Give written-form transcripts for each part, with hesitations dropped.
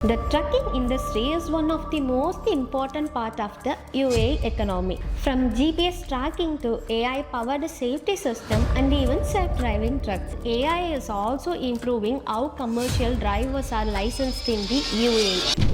The trucking industry is one of the most important part of the UAE economy. From GPS tracking to AI-powered safety system and even self-driving trucks, AI is also improving how commercial drivers are licensed in the UAE.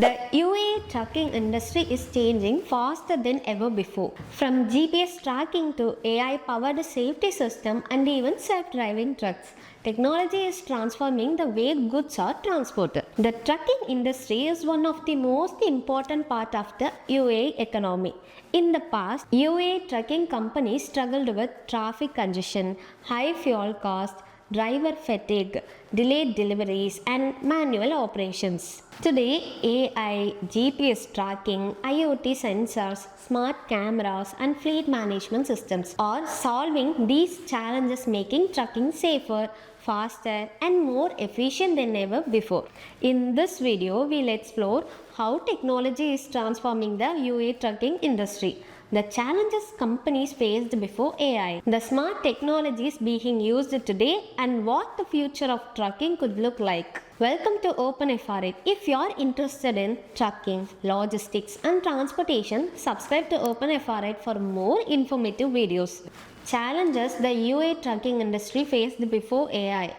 The UAE trucking industry is changing faster than ever before. From GPS tracking to AI-powered safety system and even self-driving trucks, technology is transforming the way goods are transported. The trucking industry is one of the most important part of the UAE economy. In the past, UAE trucking companies struggled with traffic congestion, high fuel costs, driver fatigue, delayed deliveries, and manual operations. Today, AI, GPS tracking, IoT sensors, smart cameras, and fleet management systems are solving these challenges, making trucking safer, faster, and more efficient than ever before. In this video, we'll explore how technology is transforming the UAE trucking industry, the challenges companies faced before AI, the smart technologies being used today, and what the future of trucking could look like. Welcome to OpenFR8. If you are interested in trucking, logistics, and transportation, subscribe to OpenFR8 for more informative videos. Challenges the UAE trucking industry faced before AI.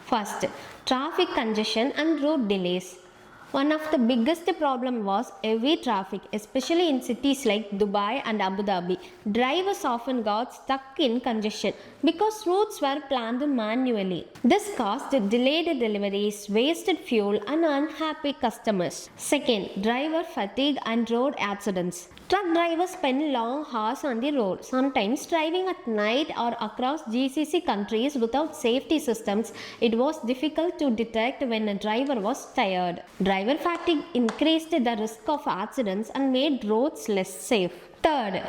First, traffic congestion and route delays. One of the biggest problem was heavy traffic, especially in cities like Dubai and Abu Dhabi. Drivers often got stuck in congestion because routes were planned manually. This caused delayed deliveries, wasted fuel, and unhappy customers. Second, driver fatigue and road accidents. Truck drivers spend long hours on the road, sometimes driving at night or across GCC countries without safety systems. It was difficult to detect when a driver was tired. Driver fatigue increased the risk of accidents and made roads less safe. Third,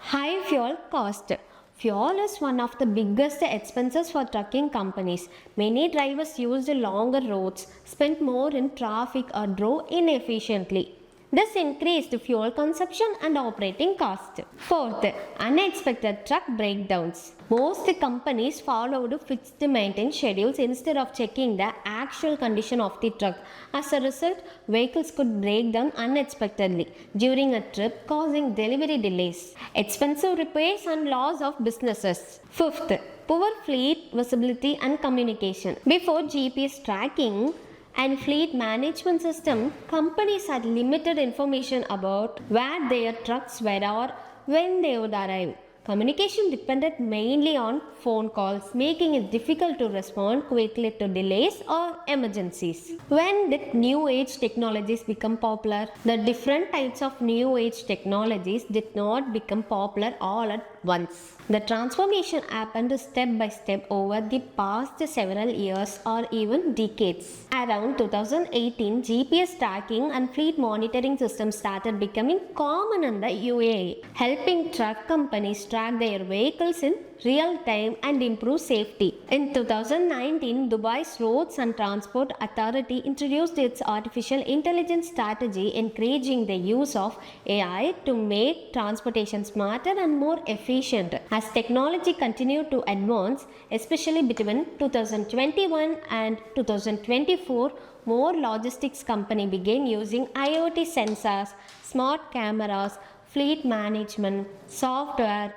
high fuel cost. Fuel is one of the biggest expenses for trucking companies. Many drivers used longer roads, spent more in traffic, or drove inefficiently. This increased fuel consumption and operating cost. Fourth, unexpected truck breakdowns. Most companies followed fixed maintenance schedules instead of checking the actual condition of the truck. As a result, vehicles could break down unexpectedly during a trip, causing delivery delays, expensive repairs, and loss of businesses. Fifth, poor fleet visibility and communication. Before GPS tracking and fleet management system, companies had limited information about where their trucks were or when they would arrive. Communication depended mainly on phone calls, making it difficult to respond quickly to delays or emergencies. When did new age technologies become popular? The different types of new age technologies did not become popular all at once. The transformation happened step by step over the past several years or even decades. Around 2018, GPS tracking and fleet monitoring systems started becoming common in the UAE, helping truck companies track their vehicles in real time and improve safety. In 2019, Dubai's Roads and Transport Authority introduced its artificial intelligence strategy, encouraging the use of AI to make transportation smarter and more efficient. As technology continued to advance, especially between 2021 and 2024, more logistics companies began using IoT sensors, smart cameras, fleet management software,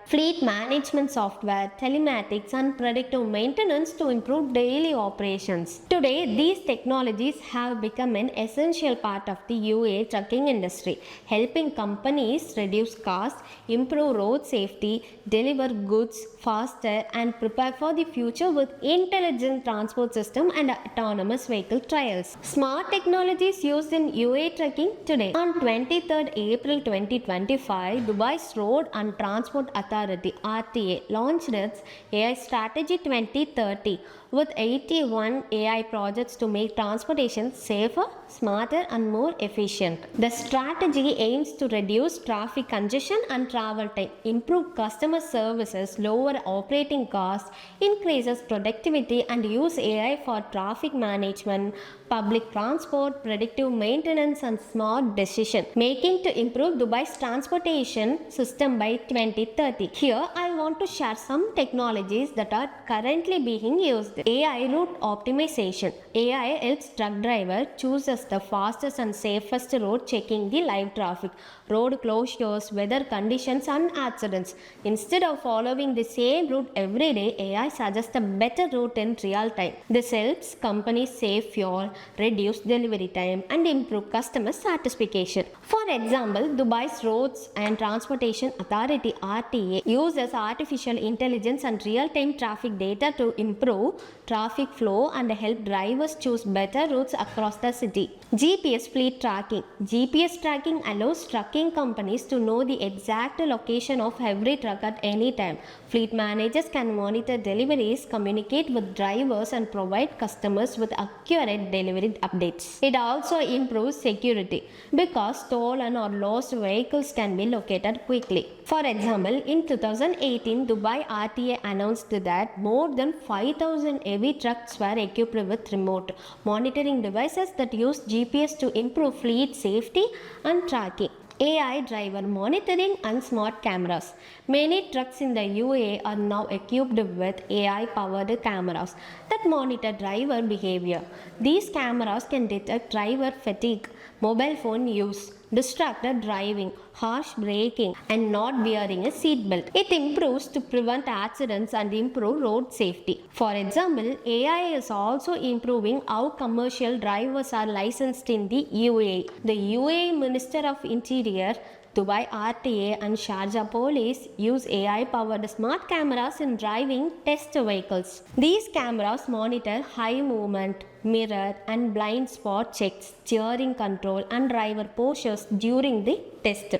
telematics, and predictive maintenance to improve daily operations. Today, these technologies have become an essential part of the UAE trucking industry, helping companies reduce costs, improve road safety, deliver goods faster, and prepare for the future with intelligent transport system and autonomous vehicle trials. Smart technologies used in UAE trucking today. On 23rd April 2025, Dubai's Road and Transport Authority RTA launched its AI Strategy 2030 with 81 AI projects to make transportation safer, smarter, and more efficient. The strategy aims to reduce traffic congestion and travel time, improve customer services, lower operating costs, increases productivity, and use AI for traffic management, public transport, predictive maintenance, and smart decision making to improve Dubai's transport transportation system by 2030. Here, I want to share some technologies that are currently being used. AI route optimization. AI helps truck driver chooses the fastest and safest route, checking the live traffic, road closures, weather conditions, and accidents. Instead of following the same route every day, AI suggests a better route in real time. This helps companies save fuel, reduce delivery time, and improve customer satisfaction. For example, Dubai's Roads and Transportation Authority RTA uses artificial intelligence and real-time traffic data to improve traffic flow and help drivers choose better routes across the city. GPS fleet tracking. GPS tracking allows trucking companies to know the exact location of every truck at any time. Fleet managers can monitor deliveries, communicate with drivers, and provide customers with accurate delivery updates. It also improves security because stolen or lost vehicles can be located quickly. For example, in 2018, Dubai RTA announced that more than 5,000 heavy trucks were equipped with remote monitoring devices that use GPS to improve fleet safety and tracking. AI driver monitoring and smart cameras. Many trucks in the UAE are now equipped with AI powered cameras that monitor driver behavior. These cameras can detect driver fatigue, mobile phone use, distracted driving, harsh braking, and not wearing a seatbelt. It improves to prevent accidents and improve road safety. For example, AI is also improving how commercial drivers are licensed in the UAE. The UAE Minister of Interior, Dubai RTA, and Sharjah Police use AI-powered smart cameras in driving test vehicles. These cameras monitor high movement, mirror and blind spot checks, steering control, and driver postures during the test.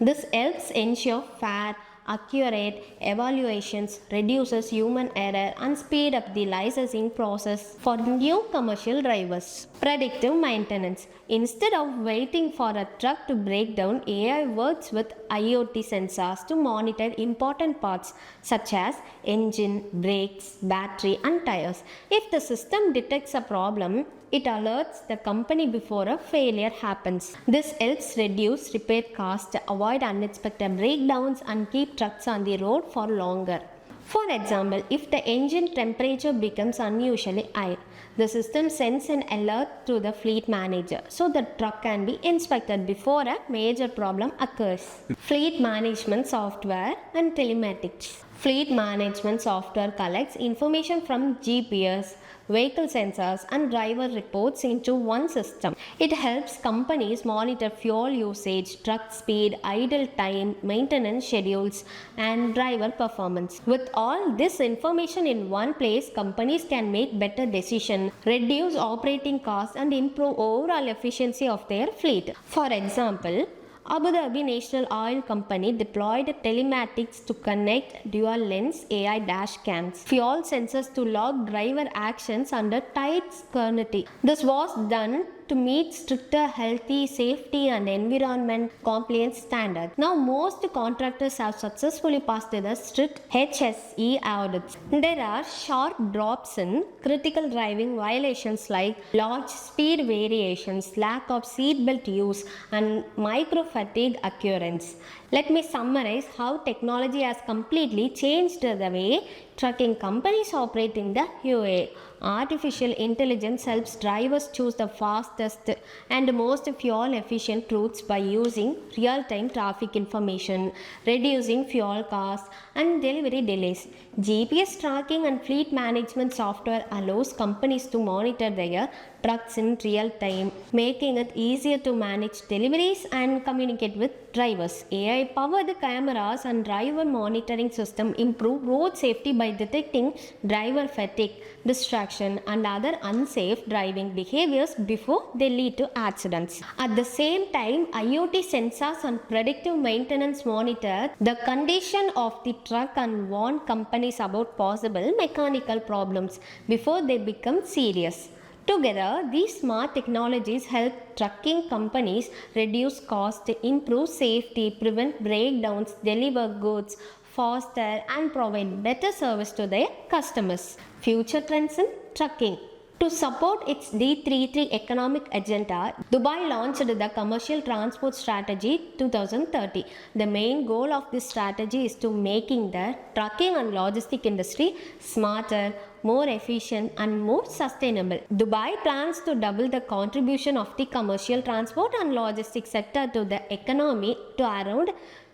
This helps ensure fair, accurate evaluations, reduces human error, and speed up the licensing process for new commercial drivers. Predictive maintenance. Instead of waiting for a truck to break down, AI works with IoT sensors to monitor important parts such as engine, brakes, battery, and tires. If the system detects a problem, it alerts the company before a failure happens. This helps reduce repair costs, avoid unexpected breakdowns, and keep trucks on the road for longer. For example, if the engine temperature becomes unusually high, the system sends an alert to the fleet manager so the truck can be inspected before a major problem occurs. Fleet management software and telematics. Fleet management software collects information from GPS, vehicle sensors, and driver reports into one system. It helps companies monitor fuel usage, truck speed, idle time, maintenance schedules, and driver performance. With all this information in one place, companies can make better decisions, reduce operating costs, and improve overall efficiency of their fleet. For example, Abu Dhabi National Oil Company deployed telematics to connect dual-lens AI dash cams, fuel sensors to log driver actions under tight scrutiny. This was done to meet stricter healthy, safety, and environment compliance standards. Now, most contractors have successfully passed the strict HSE audits. There are sharp drops in critical driving violations like large speed variations, lack of seatbelt use, and micro fatigue occurrence. Let me summarize how technology has completely changed the way trucking companies operate in the UAE. Artificial intelligence helps drivers choose the fastest and most fuel efficient routes by using real-time traffic information, reducing fuel costs and delivery delays. GPS tracking and fleet management software allows companies to monitor their trucks in real time, making it easier to manage deliveries and communicate with drivers. AI-powered cameras and driver monitoring system improve road safety by detecting driver fatigue, distraction, and other unsafe driving behaviors before they lead to accidents. At the same time, IoT sensors and predictive maintenance monitor the condition of the truck and warn companies about possible mechanical problems before they become serious. Together, these smart technologies help trucking companies reduce costs, improve safety, prevent breakdowns, deliver goods faster, and provide better service to their customers. Future trends in trucking. To support its D33 economic agenda, Dubai launched the Commercial Transport Strategy 2030. The main goal of this strategy is to making the trucking and logistic industry smarter, more efficient and more sustainable. Dubai plans to double the contribution of the commercial transport and logistics sector to the economy to around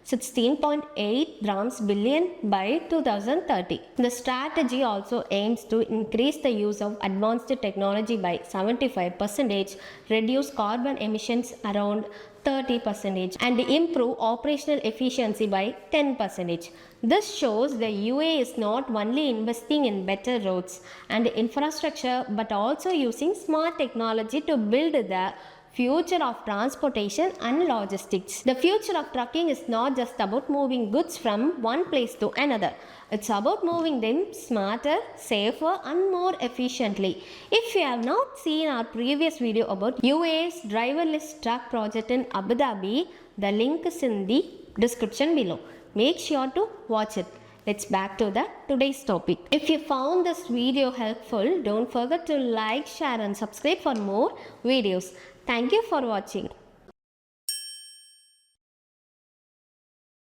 16.8 drams billion by 2030. The strategy also aims to increase the use of advanced technology by 75%, reduce carbon emissions around 30% and improve operational efficiency by 10%. This shows the UAE is not only investing in better roads and infrastructure but also using smart technology to build the future of transportation and logistics. The future of trucking is not just about moving goods from one place to another. It's about moving them smarter, safer and more efficiently. If you have not seen our previous video about UAE's driverless truck project in Abu Dhabi, the link is in the description below. Make sure to watch it. Let's back to today's topic. If you found this video helpful, don't forget to like, share and subscribe for more videos. Thank you for watching.